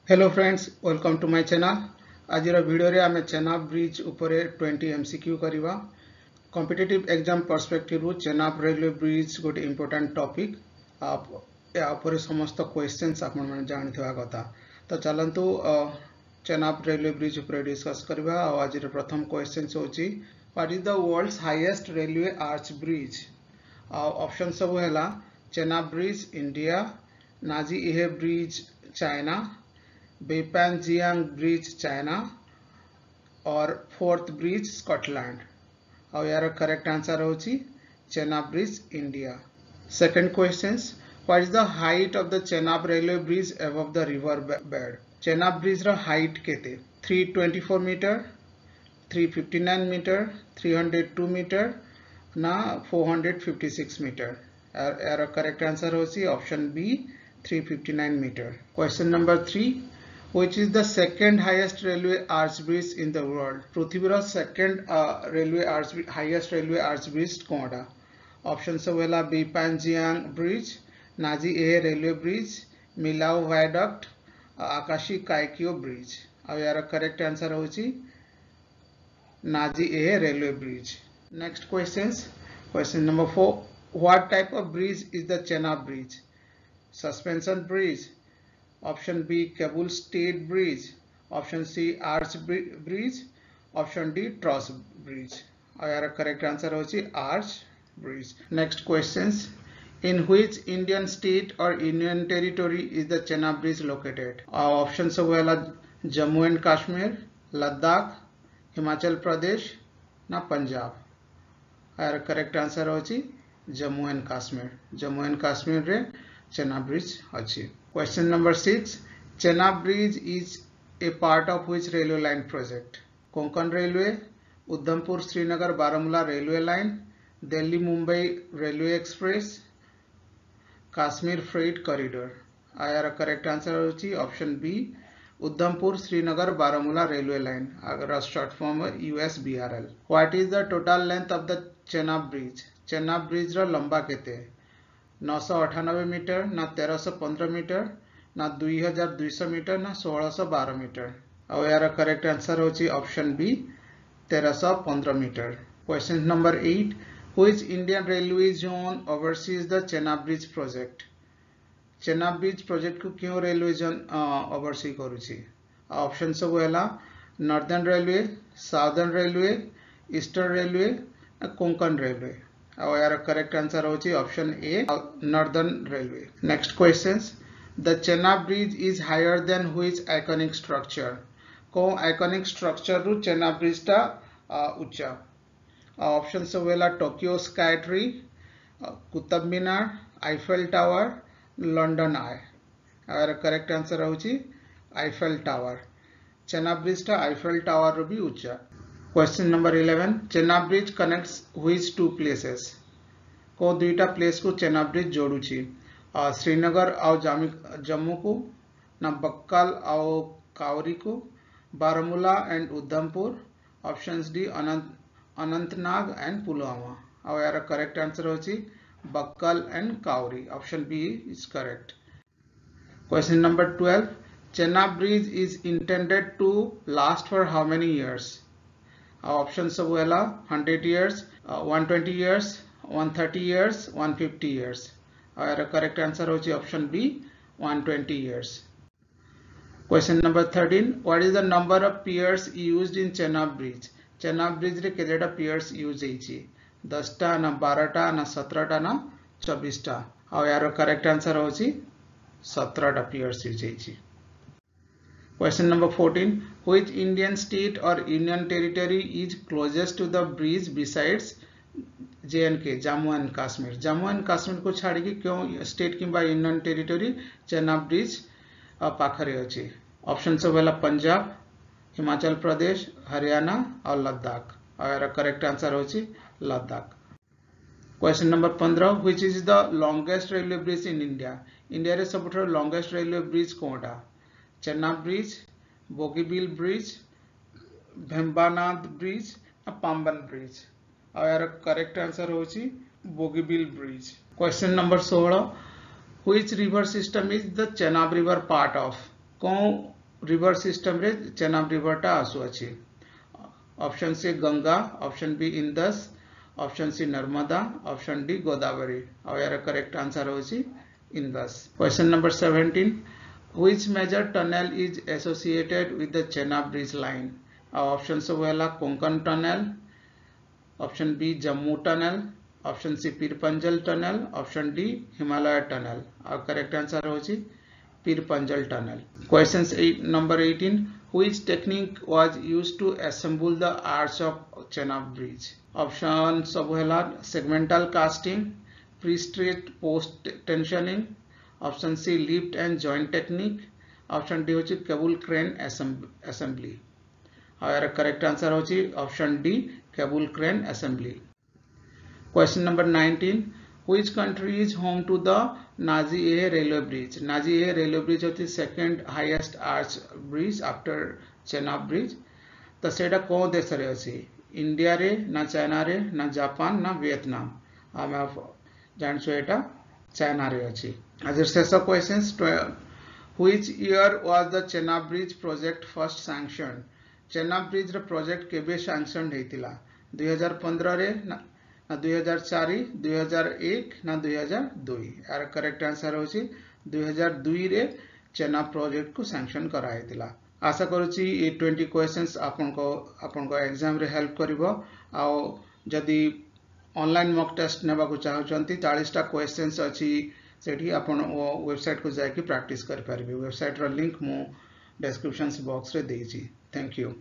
Hello friends welcome to my channel. आज video रे आमे चेनाब ब्रिज उपरे 20 एमसीक्यू करिवा। कॉम्पिटिटिव एग्जाम पर्सपेक्टिव रु चेनाब रेलवे ब्रिज गोटे इंपोर्टेंट टॉपिक। आप या उपरे समस्त क्वेश्चंस आपण माने जानिथवा कथा। तो चलंतु चेनाब रेलवे ब्रिज उपरे डिस्कस करिवा। आज प्रथम क्वेश्चन होची what is the world's highest railway arch bridge. Option सब हैला Chenab bridge India, Najiehe bridge China, Beipanjiang bridge China और फोर्थ ब्रिज स्कॉटलैंड। और यार करेक्ट आंसर होची Chenab bridge India. Second question what is the height of the Chenab railway bridge above the river bed. Chenab bridge रो height केते 324 metre, 359 metre, 302 metre ना 456 metre. यार correct answer होची option B 359 metre. Question number 3 which is the second highest railway arch bridge in the world। पृथ्वीर second railway arch highest railway arch bridge कोनटा। Option सब हैला Beipanjiang bridge, Najiehe railway bridge, Millau viaduct, Akashi Kaikyo bridge. और यार correct answer होची Najiehe railway bridge. Next questions question number 4 what type of bridge is the Chenab bridge. Suspension bridge, option B cable stayed bridge, option C arch bridge, option D truss bridge. और यार correct answer होची arch bridge. Next questions in which Indian state or union territory is the Chenab bridge located. Option सब हैला Jammu and Kashmir, Ladakh, Himachal Pradesh ना पंजाब। यार correct answer होची Jammu and Kashmir. Jammu and Kashmir रे Chenab bridge अच्छी। Question number 6 Chenab bridge is a part of which railway line project. Konkan railway, Udhampur Srinagar Baramulla railway line, Delhi Mumbai railway express, Kashmir freight corridor. यार correct answer होची option B Udhampur Srinagar Baramulla railway line, अगर short form USBRL। What is the total length of the Chenab bridge. Chenab bridge रो लंबा केते 998 metre ना 1315 metre ना 2200 metre ना 1612 metre. और यार करेक्ट आंसर होची option B 1315 metre. Question number 8 which Indian railway zone oversees the Chenab bridge project. Chenab bridge project को क्यों रेलवे जोन ओवरसी करूची। ऑप्शन सब हैला northern railway, southern railway, eastern railway, Konkan railway. और यार करेक्ट आंसर होची option A northern railway. Next questions the Chenab bridge is higher than which iconic structure. को iconic structure रु चेनाब ब्रिज टा उच्चा। ऑप्शन सब हैला Tokyo sky tree, Qutub Minar, Eiffel tower, London eye. यार करेक्ट आंसर होची आईफेल टावर। चेनाब ब्रिज टा आईफेल टावर रु भी उच्चा। Question number 11 Chenab bridge connects which two places. को दुईटा प्लेस को चेनाब ब्रिज जोड़ुची। श्रीनगर और जम्मू को ना बक्काल और कावरी को, Baramulla and Udhampur, options D Anantnag and Pulwama. और यार करेक्ट आंसर होची Bakkal and Kauri, option B is correct. Question number 12 Chenab bridge is intended to last for how many years. Option सब हैला 100 years, 120 years, 130 years, 150 years। और करेक्ट आंसर होची option B 120 years। Question number 13 what is the number of piers used in Chenab bridge. Chenab bridge रे केतेटा piers use हेची 10टा ना 12टा ना 17टा ना 24टा। और यार करेक्ट आंसर होची 17टा पियर्स यूज हेची। Question number 14 which Indian state or union territory is closest to the bridge besides J&K Jammu and Kashmir. Jammu and Kashmir को छाड़ी कि क्यों स्टेट किंबा यूनियन टेरिटरी चेनाब ब्रिज पाखरे अछि। ऑप्शन सब हैला पंजाब, हिमाचल प्रदेश, हरियाणा और लद्दाख। और करेक्ट आंसर होछि Ladakh. Question number 15 which is the longest railway bridge in India। India रे सबठो लॉन्गेस्ट रेलवे ब्रिज कोनटा। Chenab bridge, Bogibeel bridge, Vembanad bridge, Pamban bridge. और यार करेक्ट आंसर होची Bogibeel bridge. Question number 16 which river system is the Chenab river part of. कौन river system रे Chenab river टा आसु अछि option C Ganga option B Indus option C Narmada option D Godavari और यार करेक्ट आंसर होछि Indus question number 17 which major tunnel is associated with the Chenab bridge line option सब होला Konkan tunnel option B Jammu tunnel option C Pir Panjal tunnel option D Himalaya tunnel और correct answer होछि Pir Panjal tunnel question number 18 which technique was used to assemble the arch of Chenab bridge option सब होला segmental casting pre-stressed post tensioning option C lift and joint technique option D होछि cable crane assembly और correct answer होछि option D cable crane assembly question number 19 which country is home to the Nazi-A railway bridge Nazi-A railway bridge होछि second highest arch bridge after Chenab bridge तो सेटा को देश रे अछि इंडिया रे ना चाइना रे ना जापान ना वियतनाम हम जानछो एटा चाइना रे अछि आज शेष questions which year was the Chenab bridge project first sanctioned Chenab bridge रे प्रोजेक्ट केबे सैंक्शन हेतिला 2015 रे ना 2004 2001 ना 2002 यार करेक्ट आंसर होछि 2002 रे चेनाब प्रोजेक्ट को सैंक्शन करा हेतिला आशा करूछि ये 20 क्वेश्चंस आपनको एग्जाम रे हेल्प करिवो आ जदी ऑनलाइन मॉक टेस्ट नेबा को चाहउचंती 40 टा क्वेश्चंस अछि सेठी आपण वेबसाइट को जाके प्रैक्टिस कर पारिबे वेबसाइट रो लिंक मो डिस्क्रिप्शन बॉक्स रे देछि थैंक यू